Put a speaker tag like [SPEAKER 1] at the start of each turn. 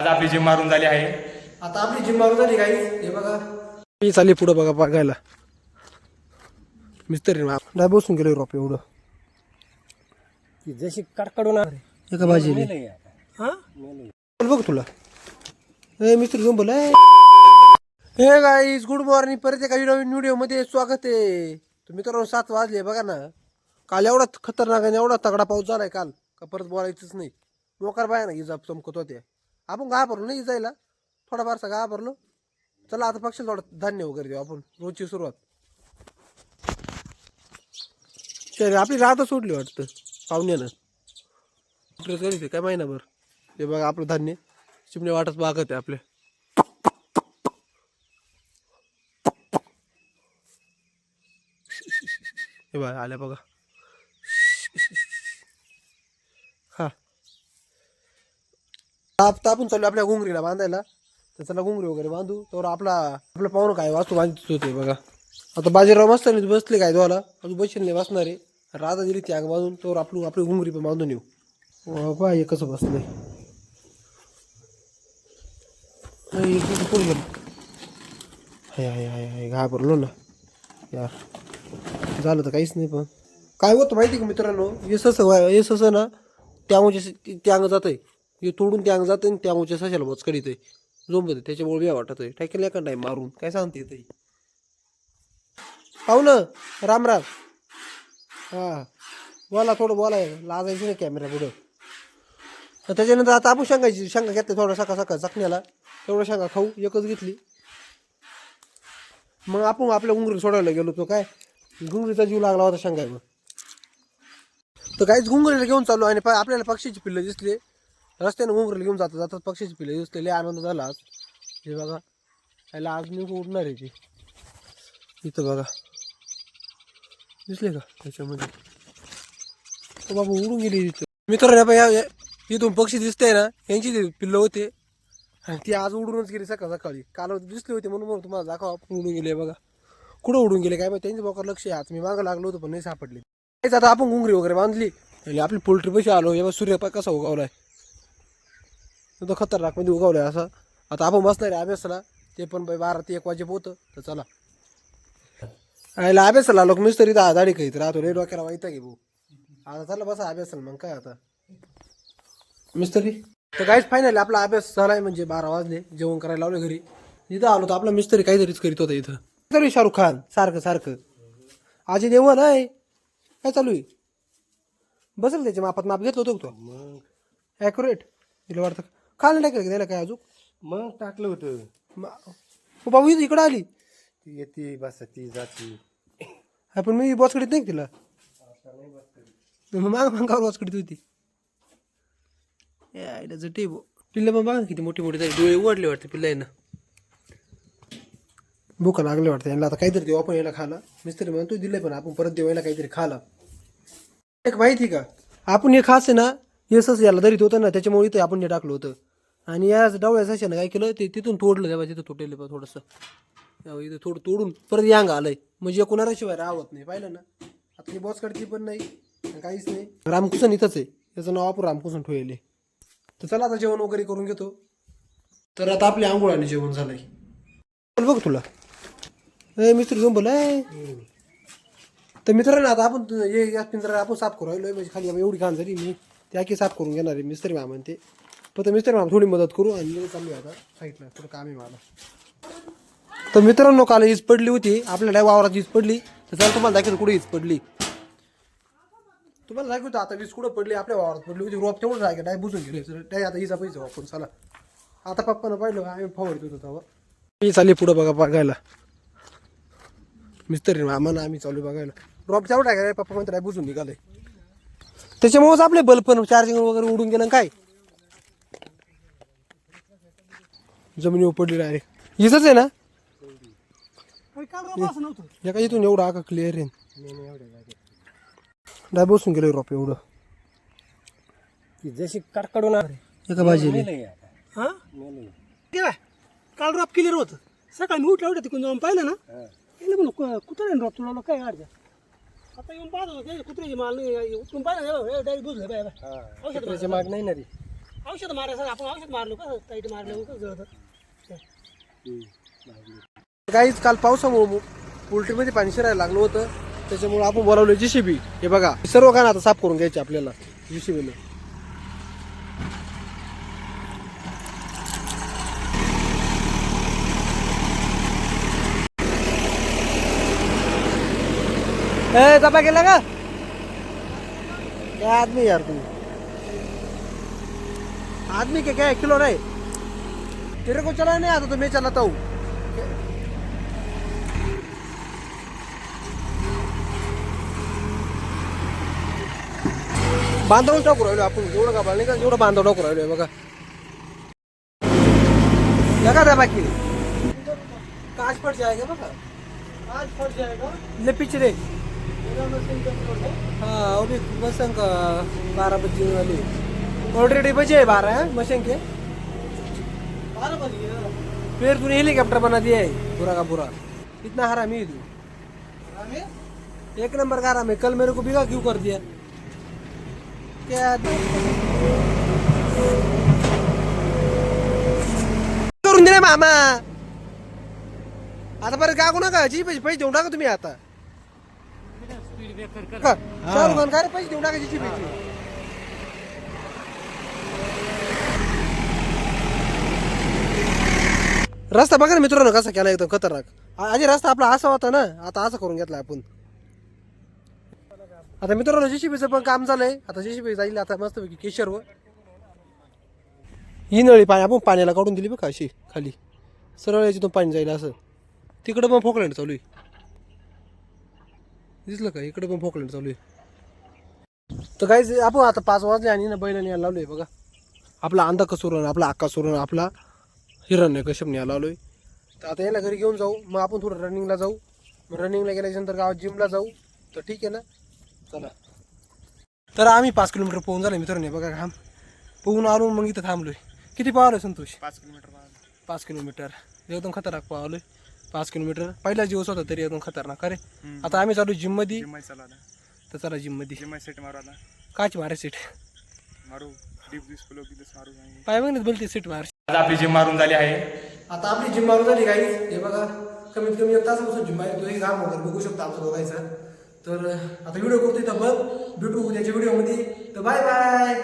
[SPEAKER 1] आता आपली जिम मारून झाली आहे.
[SPEAKER 2] आता आपली जिम मारून झाली काही हे बघा मी चालली पुढं बघा बघायला मिस्त्री नाही बसून गेलो रोप एवढं
[SPEAKER 3] जशी कडकडून
[SPEAKER 2] एका भाजीले हा बघ तुला ए मिस्त्री घेऊन बोल हे गाईज गुड मॉर्निंग. परत एका नवीन व्हिडिओ मध्ये स्वागत आहे. तुम्ही तर 7 वाजले बघा ना. काल एवढा खतरनाक आणि एवढा तगडा पाऊस झालाय काल का परत बोलायचंच नाही. मोकार बाय ना इजा चमकत होते. आपण घाबरलो नाही इजायला थोडा फारसा घाबरलो. चला आता पक्ष थोडं धान्य वगैरे देऊ आपण रोजची सुरुवात. आपली राहत सोडली वाटतं पाहुण्यानं आपलं काय महिनाभर. हे बघा आपलं धान्य चिमणे वाटत बागत आहे आपल्या. हे बघा आल्या बघा. हा आपण चालू आपल्या घुंगरीला बांधायला. तर चला घुंगरी वगैरे बांधू तर आपलं पाहुणं काय वास्तू बांधत होते बघा. आता बाजीराव मस्त बसले काय दोला अजून बसेल नाही बसणार आहे. राधा दिली ती आग बांधून तर आपली घुंगरी पण बांधून येऊ. बा हे कसं बसलंय घाबरलो ना यार. झालं तर काहीच नाही पण काय होतं माहिती का मित्रांनो. येस असं ना त्यामुळे ते अंग जात आहे. हे तोडून ते अंग जातं आणि त्यामुळे सशाला बचकडीत आहे जोंबत त्याच्यामुळे बिया वाटत आहे. टाकेल एका टाईम मारून काय सांगते येते पाहू ना. राम राम. हा बोला थोडं बोलाय लाजायचं नाही कॅमेरा पुढं. त्याच्यानंतर आता आपण शेंगा घेतल्या थोडा सकाळ चकण्याला तेवढं शेंगा खाऊ एकच घेतली. मग आपण आपल्या घुंगरी सोडायला गेलो तो काय घुंगरीचा जीव लागला होता शेंगायवर. तर काहीच घुंगरीला घेऊन चालू आणि आपल्याला पक्षीची पिल्लं दिसले रस्त्याने. घुंगरीला घेऊन जातात पक्षीची पिल्लं दिसलेले आनंद झाला आज. हे बघा याला आज मी उडणार आहे ते इथं बघा दिसले का त्याच्यामध्ये. बाबा उडून गेली तिथं मित्रांनो. इथून पक्षी दिसते ना यांची ते पिल्लं होते आणि ती आज उडूनच गेली सकाळी. काल दिसले होते म्हणून तुम्हाला दाखवा आपण उडून गेले बघा. कुठं उडून गेले काय माहिती. त्यांच्या बोकार लक्ष आहे. आज मी मागं लागलो होतो पण नाही सापडले. तेच आता आपण घुंगरी वगैरे बांधली आणि आपली पोल्ट्री पैसे आलो. एवढा सूर्यपाक कसा उगवलाय तो खतरनाक मध्ये उगवलाय असा. आता आपण बसणार आहे अभ्यासाला ते पण 12 ते 1 वाजे पोहतं. तर चला आयला अभ्यासाला लोक मिस्त्री दाढी करीत राहतो रे डोक्याला वाईट घे भाऊ. आता चला बसा अभ्यासाला मग काय आता मिस्त्री. तर काहीच फायनल आपला अभ्यास झालाय म्हणजे 12 वाजले. जेवण करायला लावले घरी. इथं आलो तर आपला मिस्त्री काहीतरीच करीत होता इथं. तरी शाहरुख खान सारखं आजी देवल आहे काय चालू आहे. बसेल त्याच्या मापात माप घेतलं होतं तो मग ॲक्युरेट तिला वाटतं खायला टाकेल त्याला काय अजून
[SPEAKER 3] मग टाकलं होतं.
[SPEAKER 2] बाबू इकडं आली
[SPEAKER 3] ती येते बस ती जाती.
[SPEAKER 2] पण मी बॉसकडीत नाही तिला मागावर बॉसकडीत होती. जटे पिल्लं पण बघा किती मोठी तरी डोळे उघडले वाटते पिल्लांना. भूका लागले वाटतं यांना. आता काहीतरी देऊ आपण याला खाला. मिस्त्री म्हणतो दिलंय पण आपण परत देवायला काहीतरी खाला. एक माहिती का आपण हे खास आहे ना येसच याला धरीत होतं ना त्याच्यामुळे इथे आपण हे टाकलं होतं. आणि या डावळ्या सशानं काय केलं ते तिथून तोडलं तेव्हा तिथं तुटेल थोडंसं इथं थोडं तोडून परत यांग आलंय म्हणजे कुणाशिवाय राहत नाही पाहिलं ना. आता ही बॉस कडची पण नाही काहीच नाही. रामकुसन इथंच आहे. त्याचं नाव आपण रामकुसन ठेवले. तर चला आता जेवण वगैरे करून घेतो. तर आता आपली आंघोळ आणि जेवण झालंय. बघ तुला मिस्त्री घेऊन बोलाय. तर मित्रांनो आता आपण या पिंजरा आपण साफ करू राहिलोय म्हणजे खाली एवढी घाण झाली मी त्या साफ करून घेणार आहे मिस्त्री मामा ते. फक्त मिस्त्री मामा थोडी मदत करू आणि चालू आहे आता साईडला थोडं काम आहे मला. तर मित्रांनो काल हीच पडली होती आपल्याला वावरात हीच पडली. तर चला तुम्हाला दाखवतो कुठे हीच पडली. तुम्हाला दाखवतो आता वीज कुठं पडली आपल्या वावरात पडली होती. रोप तेवढं राहिलं डाय बुजून गेले डाय. आता हिचा पैसे वापरून चला आता पप्पानं पाहिलं आम्ही फवारत होतो तेव्हा. मी चालली पुढं बघा बघायला मिस्त्री मामानं आम्ही चालू बघायला. ड्रॉप तेवढं टाकाय पप्पा म्हणतो डाय बुजून निघालंय. त्याच्यामुळेच आपले बल्ब पण चार्जिंग वगैरे उडून गेलं काय जमिनीवर पडली डायरेक्ट. हिच आहे ना या काय इथून एवढं आका क्लिअर आहे डाय बसून गेलो रोप एवढं
[SPEAKER 3] ती जशी कडकडून
[SPEAKER 2] एका भाजीले.
[SPEAKER 3] हा
[SPEAKER 4] काल ड्रॉप क्लिअर होतं. सकाळी मी उठला तिकडून जाऊन पाहिलं ना म्हणून कुत्र्याने ड्रॉप तुला काय अर्ध्या. आता येऊन पाहत होतं कुत्र्याची माल नाही उठून पाहिलं डायरेक्ट बुजलं
[SPEAKER 3] कुत्र्याची माग नाही ना रे.
[SPEAKER 4] औषध मारायचं आपण औषध मारलो कसं टाईट मारलं कसं जळतं
[SPEAKER 2] काहीच काल पावसामुळे पोल्ट्रीमध्ये पाणी शिरायला लागलं होतं त्याच्यामुळे आपण बोलावलं JCB. हे बघा सर्व कान आता साफ करून घ्यायचे आपल्याला JCB. दबा केला का क्या आदमी यार तू आदमी के क्या 1 किलो नहीं तेरे को चला नहीं आता तो मैं चलाता हूँ. बांधवून टाकू राहिलो आपण जेवढं का नाही का जेवढं बांधव टाकू राहिलोय बघा लगा द्या बाकी काच पड जाएगा बघा
[SPEAKER 4] आज फट जाएगा
[SPEAKER 2] ले पीछे देख
[SPEAKER 4] मेरा मशीन का है
[SPEAKER 2] हाँ अभी मशीन का 12 बजे वाली ऑलरेडी बजे है 12 है मशीन के
[SPEAKER 4] 12 बज गया
[SPEAKER 2] फिर तूने हेलीकॉप्टर बना दिया है पूरा का पूरा इतना हरामी है तू
[SPEAKER 4] हमें
[SPEAKER 2] 1 नंबर का हरामी कल मेरे को बिगा क्यों कर दिया क्या करून दिले मामा आता परत का नका जी पैसे देऊन टाका तुम्ही आता शाहरुख खान काय रे पैसे देऊन टाकायची पैसे रस्ता बघा ना मित्रांनो कसा केला एकदम खतरनाक आधी रस्ता आपला असा होता ना आता असं करून घेतला आपण आता मित्रांनो JCBचं पण काम झालंय आता JCB जाईल आता मस्तपैकी केशरवर ही नळी पाणी आपण पाण्याला काढून दिली बघा अशी खाली सरळ याच्यातून पाणी जाईल असं तिकडं पण फोकलँड चालू आहे दिसलं का इकडे पण फोकलँड चालू आहे तर काहीच आपण आता 5 वाजले आणि ना बैल न्यायला लावलोय बघा आपला अंधकसूरण आपला आकासूरण आपला हिरण्य कश्यप न्यायला लावलोय तर आता याला घरी घेऊन जाऊ मग आपण थोडं रनिंगला जाऊ मग रनिंगला गेल्याच्यानंतर गावात जिमला जाऊ तर ठीक आहे ना चला तर आम्ही 5 किलोमीटर पोहून झालं मित्रांनो बघा घाम पोहून आलो मग इथं थांबलोय किती पावलोय संतोष 5 किलोमीटर एकदम खतरनाक पावलोय 5 किलोमीटर पहिला दिवस होता तरी एकदम खतरनाक अरे आता आम्ही चालू जिम मध्ये तर चला जिम मध्ये
[SPEAKER 1] सेट मारू आता
[SPEAKER 2] काच मारे सीट
[SPEAKER 1] मारू डीप दिस फ्लो दिस मारू
[SPEAKER 2] पाय बघ बोलते सीट मार
[SPEAKER 1] आज आपली जिम मारून झाली आहे
[SPEAKER 2] आता आपली जिम मारून झाली काही हे बघा कमीत कमी 1 तासापासून जिम आहे तुम्ही घाम वगैरे बघू शकता आमचं बघायचं तर आता व्हिडिओ करतोय तर बघ भेटू उद्याच्या व्हिडिओमध्ये तर बाय बाय.